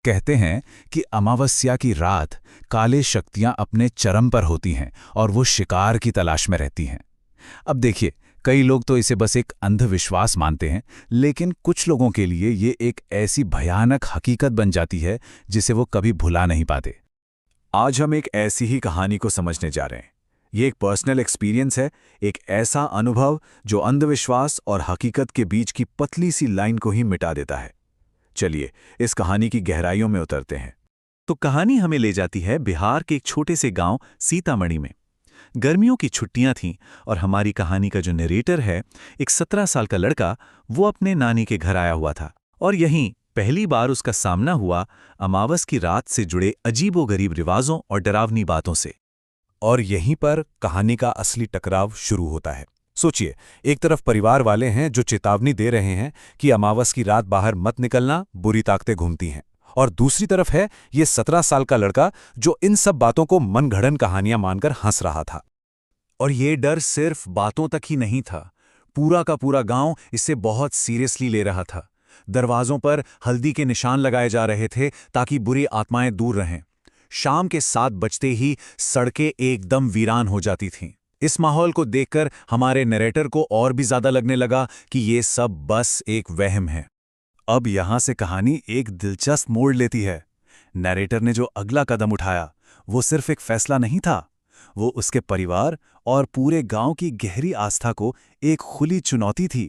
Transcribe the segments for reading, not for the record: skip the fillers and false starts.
कहते हैं कि अमावस्या की रात काले शक्तियां अपने चरम पर होती हैं और वो शिकार की तलाश में रहती हैं। अब देखिए, कई लोग तो इसे बस एक अंधविश्वास मानते हैं, लेकिन कुछ लोगों के लिए ये एक ऐसी भयानक हकीकत बन जाती है जिसे वो कभी भुला नहीं पाते। आज हम एक ऐसी ही कहानी को समझने जा रहे हैं। ये एक पर्सनल एक्सपीरियंस है, एक ऐसा अनुभव जो अंधविश्वास और हकीकत के बीच की पतली सी लाइन को ही मिटा देता है। चलिए इस कहानी की गहराइयों में उतरते हैं। तो कहानी हमें ले जाती है बिहार के एक छोटे से गांव सीतामढ़ी में। गर्मियों की छुट्टियां थीं और हमारी कहानी का जो नरेटर है, एक 17 साल का लड़का, वो अपने नानी के घर आया हुआ था और यहीं पहली बार उसका सामना हुआ अमावस की रात से जुड़े अजीबोगरीब रिवाजों और डरावनी बातों से। और यहीं पर कहानी का असली टकराव शुरू होता है। सोचिए, एक तरफ परिवार वाले हैं जो चेतावनी दे रहे हैं कि अमावस की रात बाहर मत निकलना, बुरी ताकतें घूमती हैं, और दूसरी तरफ है ये 17 साल का लड़का जो इन सब बातों को मनगढ़ंत कहानियां मानकर हंस रहा था। और ये डर सिर्फ बातों तक ही नहीं था, पूरा का पूरा गांव इसे बहुत सीरियसली ले रहा था। दरवाजों पर हल्दी के निशान लगाए जा रहे थे ताकि बुरी आत्माएं दूर रहें। शाम के 7 बजते ही सड़कें एकदम वीरान हो जाती थीं। इस माहौल को देखकर हमारे नरेटर को और भी ज्यादा लगने लगा कि ये सब बस एक वहम है। अब यहां से कहानी एक दिलचस्प मोड़ लेती है। नरेटर ने जो अगला कदम उठाया वो सिर्फ एक फैसला नहीं था, वो उसके परिवार और पूरे गांव की गहरी आस्था को एक खुली चुनौती थी।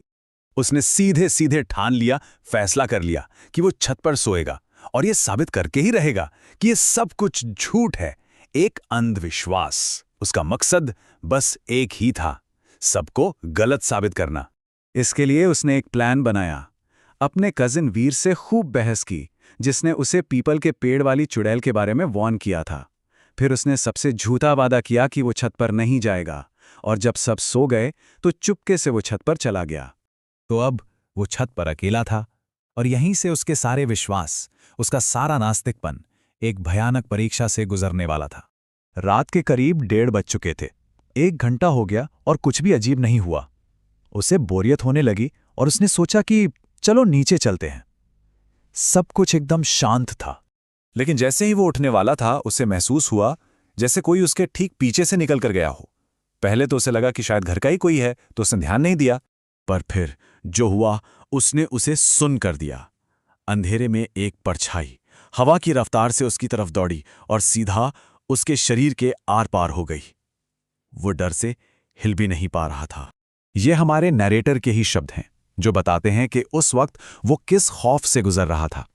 उसने सीधे सीधे ठान लिया, फैसला कर लिया कि वो छत पर सोएगा और ये साबित करके ही रहेगा कि ये सब कुछ झूठ है, एक अंधविश्वास। उसका मकसद बस एक ही था, सबको गलत साबित करना। इसके लिए उसने एक प्लान बनाया। अपने कजिन वीर से खूब बहस की, जिसने उसे पीपल के पेड़ वाली चुड़ैल के बारे में वार्न किया था। फिर उसने सबसे झूठा वादा किया कि वो छत पर नहीं जाएगा, और जब सब सो गए तो चुपके से वो छत पर चला गया। तो अब वो छत पर अकेला था, और यहीं से उसके सारे विश्वास, उसका सारा नास्तिकपन एक भयानक परीक्षा से गुजरने वाला था। रात के करीब 1:30 बज चुके थे। 1 घंटा हो गया और कुछ भी अजीब नहीं हुआ। उसे बोरियत होने लगी और उसने सोचा कि चलो नीचे चलते हैं। सब कुछ एकदम शांत था, लेकिन जैसे ही वो उठने वाला था उसे महसूस हुआ जैसे कोई उसके ठीक पीछे से निकल कर गया हो। पहले तो उसे लगा कि शायद घर का ही कोई है, तो उसने ध्यान नहीं दिया, पर फिर जो हुआ उसने उसे सुन कर दिया। अंधेरे में एक परछाई हवा की रफ्तार से उसकी तरफ दौड़ी और सीधा उसके शरीर के आर पार हो गई। वो डर से हिल भी नहीं पा रहा था। ये हमारे नरेटर के ही शब्द हैं, जो बताते हैं कि उस वक्त वो किस खौफ से गुजर रहा था।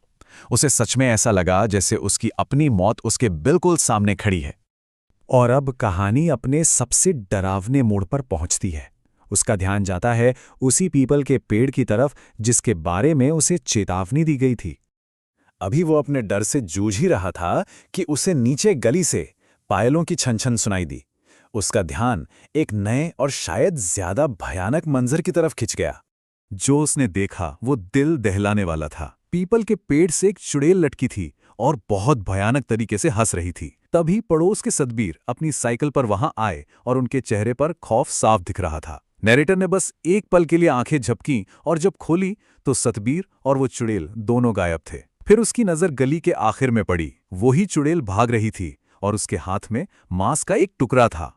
उसे सच में ऐसा लगा जैसे उसकी अपनी मौत उसके बिल्कुल सामने खड़ी है। और अब कहानी अपने सबसे डरावने मोड़ पर पहुंचती है। उसका ध्यान जाता है उसी पीपल के पेड़ की तरफ जिसके बारे में उसे चेतावनी दी गई थी। अभी वो अपने डर से जूझ ही रहा था कि उसे नीचे गली से पायलों की छन-छन सुनाई दी। उसका ध्यान एक नए और शायद ज्यादा भयानक मंजर की तरफ खिंच गया। जो उसने देखा वो दिल दहलाने वाला था। पीपल के पेड़ से एक चुड़ैल लटकी थी और बहुत भयानक तरीके से हंस रही थी। तभी पड़ोस के सतबीर अपनी साइकिल पर वहां आए और उनके चेहरे पर खौफ साफ दिख रहा था। नरेटर ने बस एक पल के लिए आंखें झपकीं और जब खोली तो सतबीर और वो चुड़ैल दोनों गायब थे। फिर उसकी नजर गली के आखिर में पड़ी। वही चुड़ैल भाग रही थी और उसके हाथ में मांस का एक टुकड़ा था।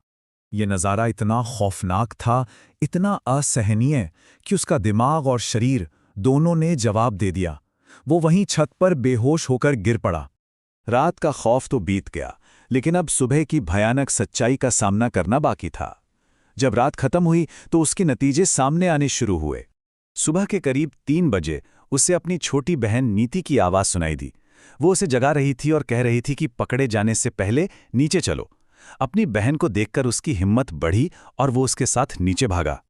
ये नज़ारा इतना खौफनाक था, इतना असहनीय कि उसका दिमाग और शरीर दोनों ने जवाब दे दिया। वो वहीं छत पर बेहोश होकर गिर पड़ा। रात का खौफ तो बीत गया, लेकिन अब सुबह की भयानक सच्चाई का सामना करना बाकी था। जब रात खत्म हुई तो उसके नतीजे सामने आने शुरू हुए। सुबह के करीब 3 बजे उसे अपनी छोटी बहन नीति की आवाज़ सुनाई दी। वो उसे जगा रही थी और कह रही थी कि पकड़े जाने से पहले नीचे चलो। अपनी बहन को देखकर उसकी हिम्मत बढ़ी और वो उसके साथ नीचे भागा।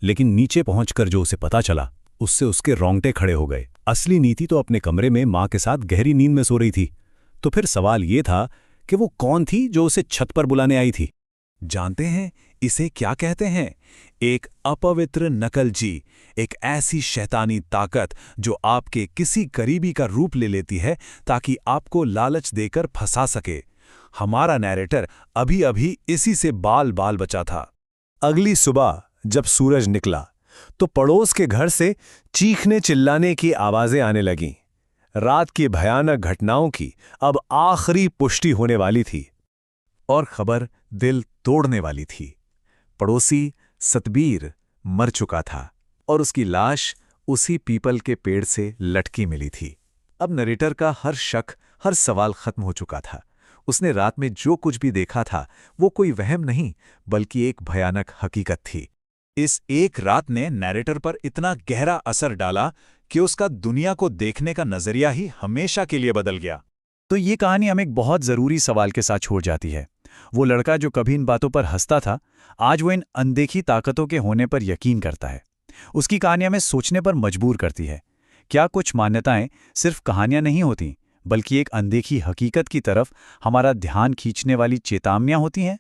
लेकिन नीचे पहुंचकर जो उसे पता चला, उससे उसके रोंगटे खड़े हो गए। असली नीति तो अपने कमरे में मां के साथ गहरी नींद में सो रही थी। तो फिर सवाल ये था कि वो कौन थी जो उसे छत पर बुलाने आई थी। जानते हैं इसे क्या कहते हैं? एक अपवित्र नकलजी, एक ऐसी शैतानी ताकत जो आपके किसी करीबी का रूप ले लेती है ताकि आपको लालच देकर फंसा सके। हमारा नैरेटर अभी अभी इसी से बाल बाल बचा था। अगली सुबह जब सूरज निकला तो पड़ोस के घर से चीखने चिल्लाने की आवाजें आने लगीं। रात की भयानक घटनाओं की अब आखिरी पुष्टि होने वाली थी। और खबर दिल तोड़ने वाली थी। पड़ोसी सतबीर मर चुका था और उसकी लाश उसी पीपल के पेड़ से लटकी मिली थी। अब नरेटर का हर शक, हर सवाल खत्म हो चुका था। उसने रात में जो कुछ भी देखा था वो कोई वहम नहीं बल्कि एक भयानक हकीकत थी। इस एक रात ने नैरेटर पर इतना गहरा असर डाला कि उसका दुनिया को देखने का नजरिया ही हमेशा के लिए बदल गया। तो ये कहानी हमें एक बहुत ज़रूरी सवाल के साथ छोड़ जाती है। वो लड़का जो कभी इन बातों पर हंसता था, आज वो इन अनदेखी ताकतों के होने पर यकीन करता है। उसकी कहानी हमें सोचने पर मजबूर करती है। क्या कुछ मान्यताएं सिर्फ कहानियां नहीं होती, बल्कि एक अनदेखी हकीकत की तरफ हमारा ध्यान खींचने वाली चेतावनियां होती हैं?